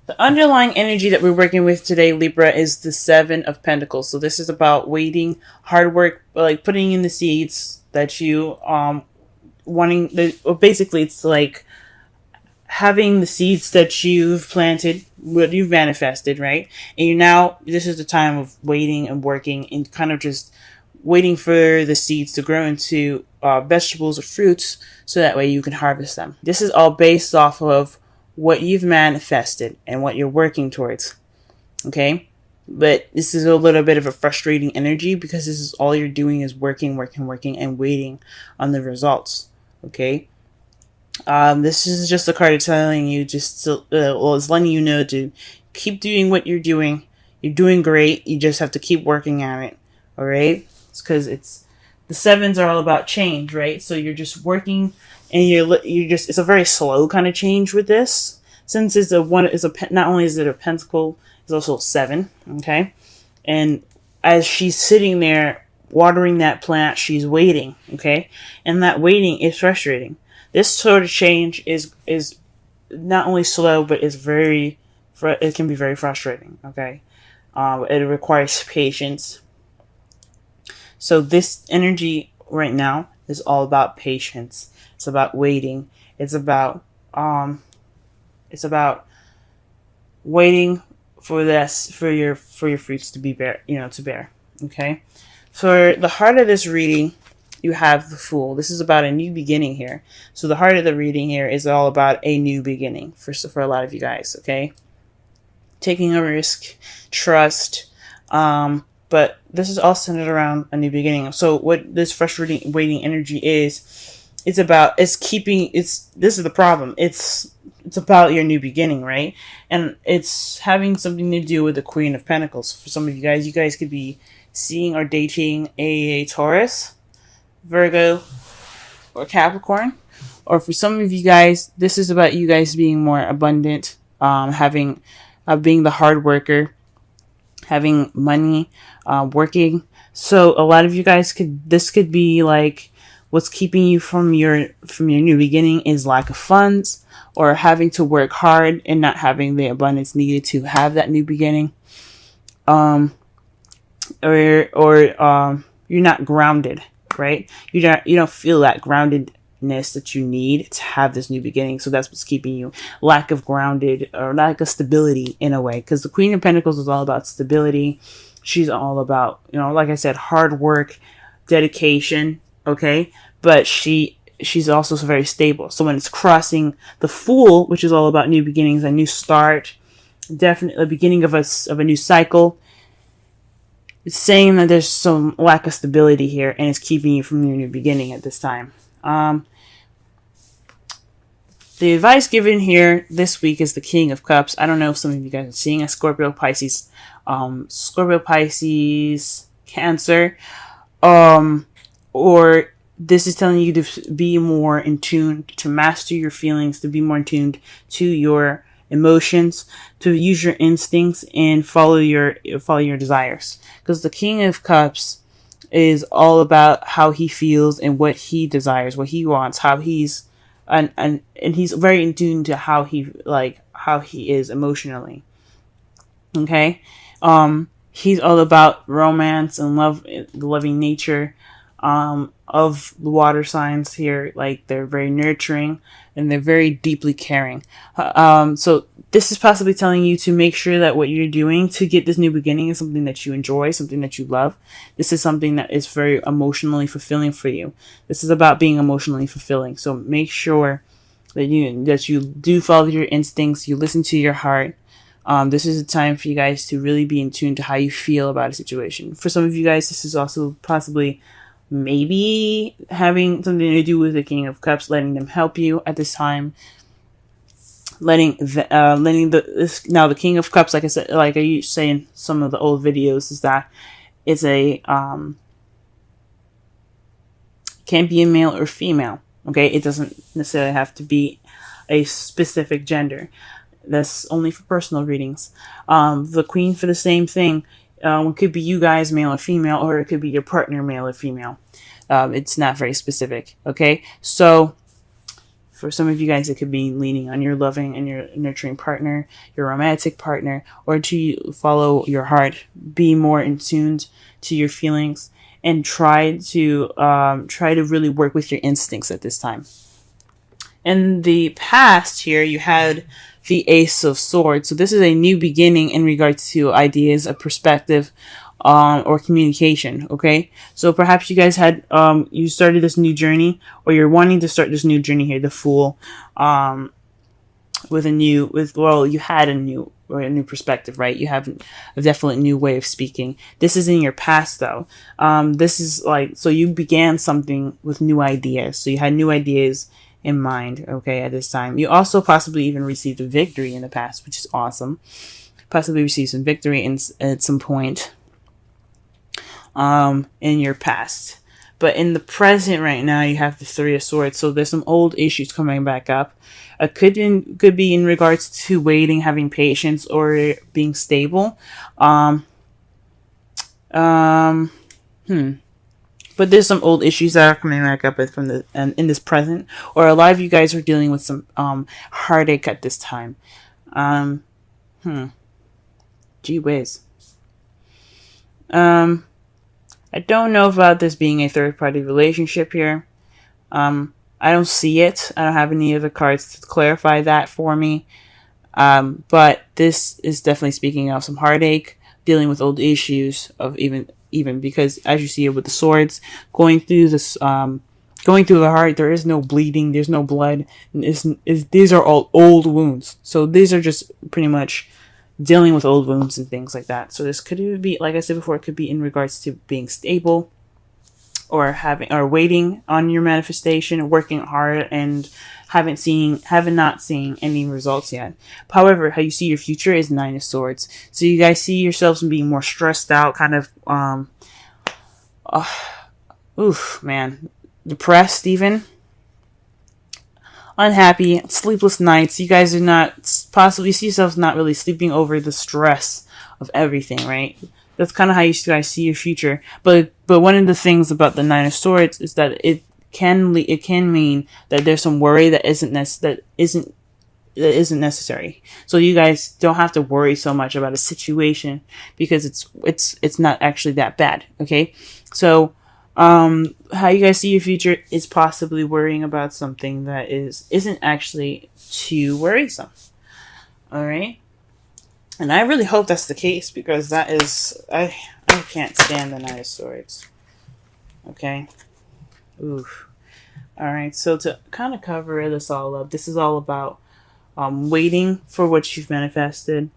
The underlying energy that we're working with today, Libra, is the Seven of Pentacles. So this is about waiting, hard work, like putting in the seeds that you wanting. Well, basically, it's like having the seeds that you've planted, what you've manifested, right? And you now, this is the time of waiting and working and kind of just waiting for the seeds to grow into vegetables or fruits so that way you can harvest them. This is all based off of what you've manifested and what you're working towards. Okay? But this is a little bit of a frustrating energy because this is all you're doing is working, working, working, and waiting on the results. Okay? This is just a card telling you just to, well, it's letting you know to keep doing what you're doing. You're doing great. You just have to keep working at it. All right? It's because it's the sevens are all about change, right? So you're just working, and you're just it's a very slow kind of change with this. Since it's a one, is a not only is it a pentacle, it's also a seven. Okay, and as she's sitting there watering that plant, she's waiting. Okay, and that waiting is frustrating. This sort of change is not only slow, but it's very it can be very frustrating. Okay, it requires patience. So this energy right now is all about patience. It's about waiting. It's about waiting for this for your fruits to be bear, to bear. Okay. For the heart of this reading, you have the Fool. This is about a new beginning here. So the heart of the reading here is all about a new beginning for a lot of you guys. Okay. Taking a risk, trust, but this is all centered around a new beginning. So what this frustrating waiting energy is, this is the problem. It's about your new beginning, right? And it's having something to do with the Queen of Pentacles. For some of you guys could be seeing or dating a Taurus, Virgo, or Capricorn. Or for some of you guys, this is about you guys being more abundant, being the hard worker, having money, working. So a lot of you guys this could be like what's keeping you from your new beginning is lack of funds or having to work hard and not having the abundance needed to have that new beginning. Or you're not grounded, right? You don't feel that groundedness that you need to have this new beginning. So that's what's keeping you lack of grounded or lack of stability in a way. Because the Queen of Pentacles is all about stability. She's all about, like I said, hard work, dedication. Okay. But she's also very stable. So when it's crossing the Fool, which is all about new beginnings, a new start, definitely the beginning of a new cycle, it's saying that there's some lack of stability here and it's keeping you from your new beginning at this time. The advice given here this week is the King of Cups. I don't know if some of you guys are seeing a Scorpio, Pisces, Cancer, or this is telling you to be more in tune, to master your feelings, to be more in tune to your emotions, to use your instincts and follow your desires. Because the King of Cups is all about how he feels and what he desires, what he wants, how he's and he's very in tune to how he is emotionally. Okay? He's all about romance and love, the loving nature of the water signs here. Like, they're very nurturing and they're very deeply caring. So this is possibly telling you to make sure that what you're doing to get this new beginning is something that you enjoy, something that you love. This is something that is very emotionally fulfilling for you. This is about being emotionally fulfilling. So make sure that you do follow your instincts, you listen to your heart. This is a time for you guys to really be in tune to how you feel about a situation. For some of you guys, this is also possibly maybe having something to do with the King of Cups, letting them help you at this time. Now the King of Cups, like I said, like I used to say in some of the old videos, is that it's can be a male or female. Okay, it doesn't necessarily have to be a specific gender. That's only for personal readings. The Queen, for the same thing. It could be you guys, male or female, or it could be your partner, male or female. It's not very specific. Okay, so For some of you guys, it could be leaning on your loving and your nurturing partner, your romantic partner, or to follow your heart, be more in tune to your feelings, and try to really work with your instincts at this time. In the past here, you had the Ace of Swords. So this is a new beginning in regards to ideas, a perspective, or communication. Okay. So perhaps you guys had, you started this new journey, or you're wanting to start this new journey here, the Fool, you had a new perspective, right? You have a definite new way of speaking. This is in your past though. This is like, so you began something with new ideas. So you had new ideas in mind, okay, at this time. You also possibly even received a victory in the past, which is awesome. Possibly received some victory at some point in your past. But in the present right now, you have the Three of Swords. So there's some old issues coming back up. It could be in regards to waiting, having patience, or being stable. But there's some old issues that are coming back up in this present, or a lot of you guys are dealing with some heartache at this time. Gee whiz. I don't know about this being a third-party relationship here. I don't see it. I don't have any other cards to clarify that for me. But this is definitely speaking of some heartache, dealing with old issues of even because, as you see it with the swords, going through the heart, there is no bleeding, there's no blood. These are all old wounds. So these are just pretty much dealing with old wounds and things like that. So this could be, like I said before, it could be in regards to being stable, or waiting on your manifestation, working hard, and haven't not seen any results yet. However, how you see your future is Nine of Swords. So you guys see yourselves being more stressed out, kind of depressed, even unhappy, sleepless nights. You guys are not, possibly see yourselves not really sleeping over the stress of everything, right? That's kind of how you guys see your future. But one of the things about the Nine of Swords is that it can mean that there's some worry that isn't necessary. So you guys don't have to worry so much about a situation, because it's not actually that bad. Okay, so how you guys see your future is possibly worrying about something that isn't actually too worrisome. All right. And I really hope that's the case, because that is, I can't stand the Nine of Swords. Okay. Oof. Alright, so to kind of cover this all up, this is all about waiting for what you've manifested.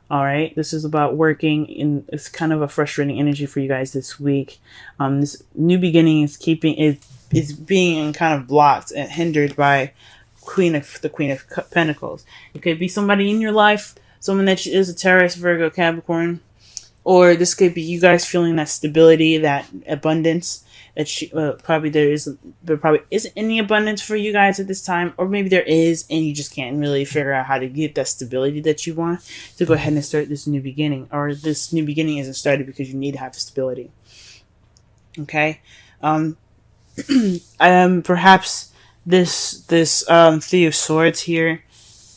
Alright, this is about working it's kind of a frustrating energy for you guys this week. This new beginning is being kind of blocked and hindered by the Queen of Pentacles. It could be somebody in your life, someone that is a Taurus, Virgo, Capricorn, or this could be you guys feeling that stability, that abundance that there probably isn't any abundance for you guys at this time, or maybe there is and you just can't really figure out how to get that stability that you want to go ahead and start this new beginning, or this new beginning isn't started because you need to have stability. Okay, perhaps this Three of Swords here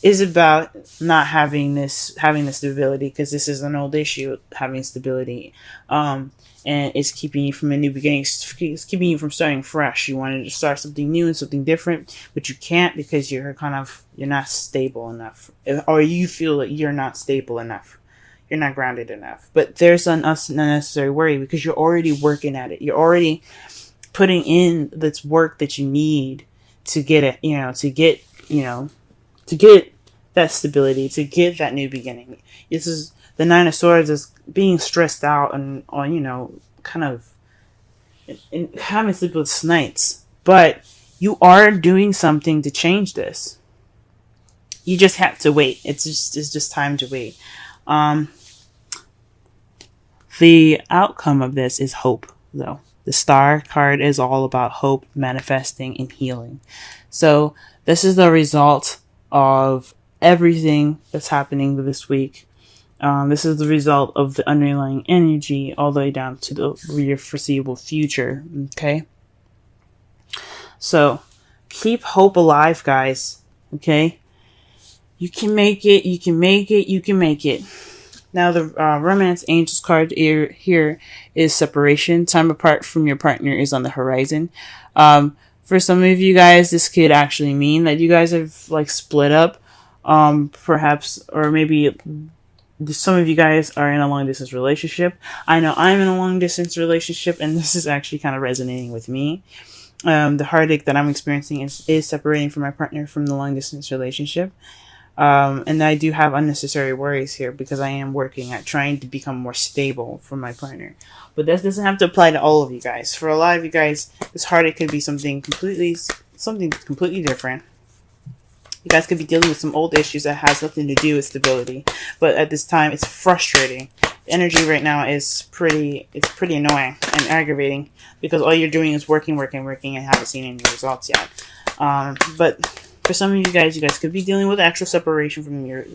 is about not having the stability, because this is an old issue, having stability, and it's keeping you from a new beginning. It's keeping you from starting fresh. You wanted to start something new and something different, but you can't, because you're not stable enough, or you feel that you're not stable enough. You're not grounded enough. But there's an unnecessary worry, because you're already working at it. You're already putting in this work that you need to get it, to get that stability, to get that new beginning. This is the Nine of Swords is being stressed out and kind of having sleepless nights. But you are doing something to change this. You just have to wait. It's just time to wait. The outcome of this is hope, though. The Star card is all about hope, manifesting, and healing. So this is the result of everything that's happening this week. This is the result of the underlying energy all the way down to your foreseeable future. Okay. So Keep hope alive, guys. Okay? You can make it. You can make it. You can make it. Now, the Romance Angels card here is separation. Time apart from your partner is on the horizon. For some of you guys, this could actually mean that you guys have like split up. Perhaps, or maybe some of you guys are in a long distance relationship. I know I'm in a long distance relationship, and this is actually kind of resonating with me. The heartache that I'm experiencing is separating from my partner from the long distance relationship. And I do have unnecessary worries here because I am working at trying to become more stable for my partner. But this doesn't have to apply to all of you guys. For a lot of you guys, this heartache could be something completely different. You guys could be dealing with some old issues that has nothing to do with stability. But at this time, it's frustrating. The energy right now is pretty annoying and aggravating because all you're doing is working and haven't seen any results yet. But for some of you guys could be dealing with actual separation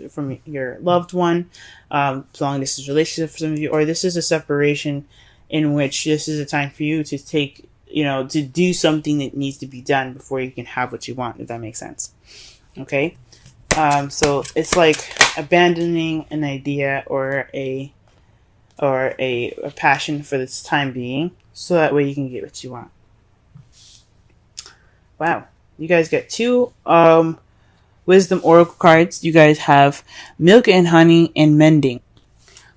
from your loved one, long distance relationship for some of you, or this is a separation in which this is a time for you to take, to do something that needs to be done before you can have what you want, if that makes sense. Okay? So it's like abandoning an idea or a passion for this time being, so that way you can get what you want. Wow. You guys get 2 wisdom oracle cards. You guys have milk and honey and mending.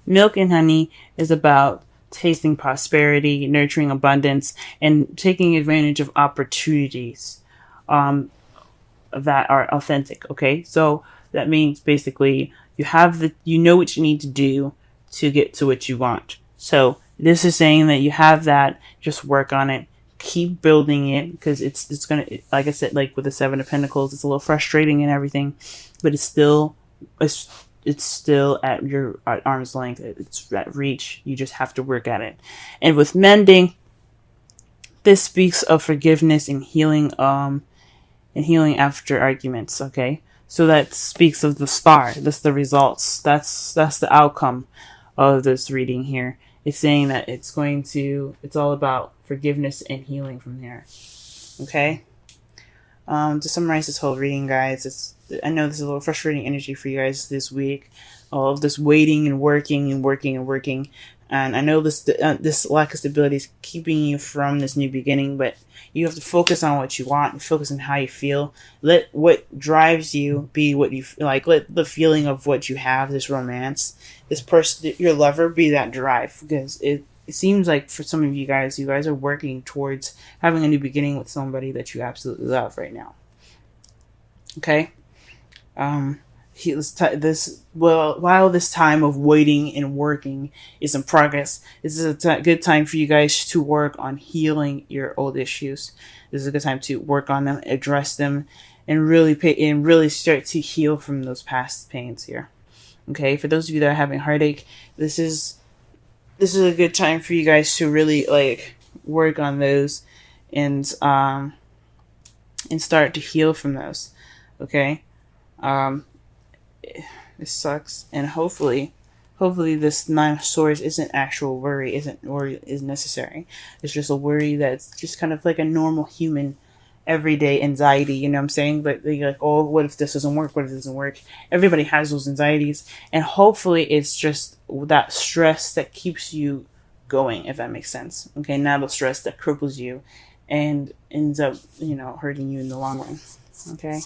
Milk and honey is about tasting prosperity, nurturing abundance, and taking advantage of opportunities that are authentic. Okay, so that means basically you know what you need to do to get to what you want. So this is saying that you have that. Just work on it. Keep building it, because it's gonna, like I said, like with the 7 of Pentacles, it's a little frustrating and everything, but it's still at your arm's length. It's at reach. You just have to work at it. And with mending, this speaks of forgiveness and healing after arguments. Okay, so that speaks of the star. That's the results. That's the outcome of this reading here. It's saying that it's all about forgiveness and healing from there. Okay? To summarize this whole reading, guys, I know this is a little frustrating energy for you guys this week. All of this waiting and working. And I know this lack of stability is keeping you from this new beginning, but you have to focus on what you want and focus on how you feel. Let what drives you be what you like. Let the feeling of what you have, this romance, this person, your lover, be that drive. Because it seems like for some of you guys are working towards having a new beginning with somebody that you absolutely love right now. Okay? While this time of waiting and working is in progress, this is a good time for you guys to work on healing your old issues. This is a good time to work on them, address them, and really start to heal from those past pains here. Okay, for those of you that are having heartache, this is a good time for you guys to really work on those and start to heal from those. Okay. It sucks, and hopefully this 9 of Swords isn't actual worry, is necessary. It's just a worry that's just kind of like a normal human everyday anxiety, you know what I'm saying? But they're like, oh, what if this doesn't work? What if it doesn't work? Everybody has those anxieties, and hopefully it's just that stress that keeps you going, if that makes sense. Okay, not the stress that cripples you and ends up, hurting you in the long run. Okay.